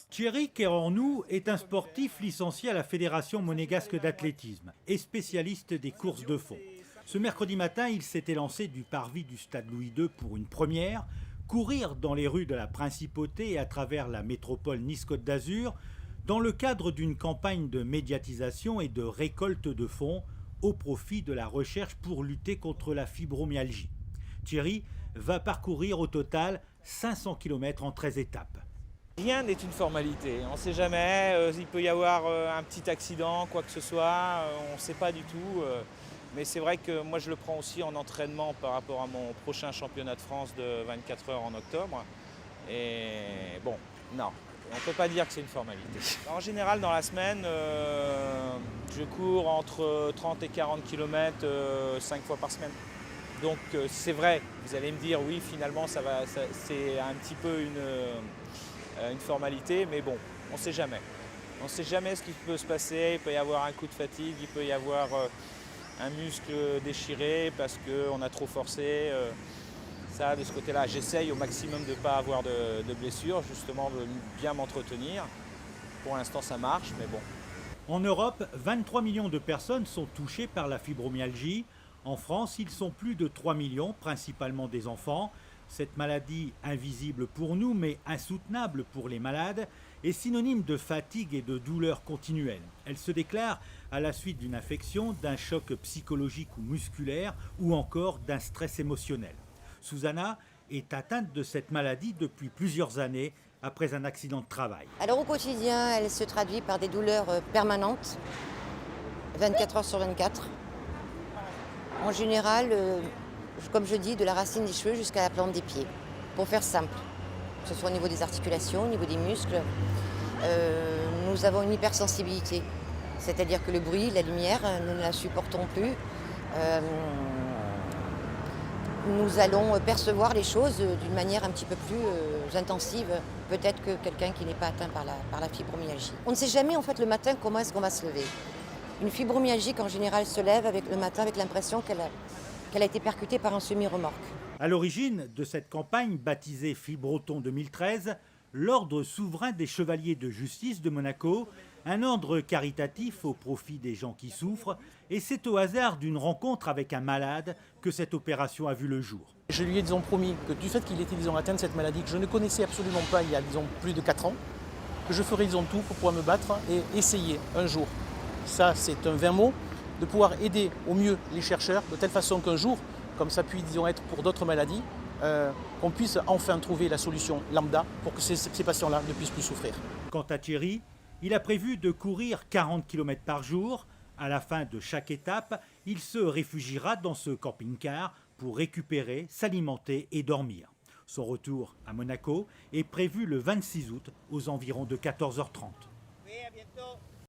Thierry Kerornou est un sportif licencié à la Fédération monégasque d'athlétisme et spécialiste des courses de fond. Ce mercredi matin, il s'était lancé du parvis du stade Louis II pour une première, courir dans les rues de la Principauté et à travers la métropole Nice-Côte d'Azur, dans le cadre d'une campagne de médiatisation et de récolte de fonds au profit de la recherche pour lutter contre la fibromyalgie. Thierry va parcourir au total 500 km en 13 étapes. Rien n'est une formalité, on ne sait jamais, il peut y avoir un petit accident, quoi que ce soit, on ne sait pas du tout. Mais c'est vrai que moi je le prends aussi en entraînement par rapport à mon prochain championnat de France de 24 heures en octobre. Et bon, non, on ne peut pas dire que c'est une formalité. En général, dans la semaine, je cours entre 30 et 40 km 5 fois par semaine. Donc c'est vrai, vous allez me dire oui, finalement c'est un petit peu une formalité, mais bon, on ne sait jamais. On ne sait jamais ce qui peut se passer, il peut y avoir un coup de fatigue, il peut y avoir un muscle déchiré parce qu'on a trop forcé. Ça, de ce côté-là, j'essaye au maximum de ne pas avoir de blessures, justement de bien m'entretenir. Pour l'instant, ça marche, mais bon. En Europe, 23 millions de personnes sont touchées par la fibromyalgie. En France, ils sont plus de 3 millions, principalement des enfants. Cette maladie, invisible pour nous, mais insoutenable pour les malades, est synonyme de fatigue et de douleur continuelle. Elle se déclare à la suite d'une infection, d'un choc psychologique ou musculaire, ou encore d'un stress émotionnel. Susanna est atteinte de cette maladie depuis plusieurs années, après un accident de travail. Alors au quotidien, elle se traduit par des douleurs permanentes, 24 heures sur 24. En général, comme je dis, de la racine des cheveux jusqu'à la plante des pieds, pour faire simple. Que ce soit au niveau des articulations, au niveau des muscles. Nous avons une hypersensibilité, c'est-à-dire que le bruit, la lumière, nous ne la supportons plus. Nous allons percevoir les choses d'une manière un petit peu plus intensive, peut-être que quelqu'un qui n'est pas atteint par la fibromyalgie. On ne sait jamais en fait le matin comment est-ce qu'on va se lever. Une fibromyalgique en général se lève le matin avec l'impression qu'elle a été percutée par un semi-remorque. À l'origine de cette campagne baptisée Fibroton 2013, l'Ordre souverain des chevaliers de justice de Monaco, un ordre caritatif au profit des gens qui souffrent, et c'est au hasard d'une rencontre avec un malade que cette opération a vu le jour. Je lui ai promis que du fait qu'il était atteint de cette maladie que je ne connaissais absolument pas il y a plus de 4 ans, que je ferais tout pour pouvoir me battre et essayer un jour. Ça, c'est un vain mot, de pouvoir aider au mieux les chercheurs, de telle façon qu'un jour, comme ça puisse être pour d'autres maladies, qu'on puisse enfin trouver la solution lambda pour que ces patients-là ne puissent plus souffrir. Quant à Thierry, il a prévu de courir 40 km par jour. À la fin de chaque étape, il se réfugiera dans ce camping-car pour récupérer, s'alimenter et dormir. Son retour à Monaco est prévu le 26 août aux environs de 14h30. Oui, à bientôt.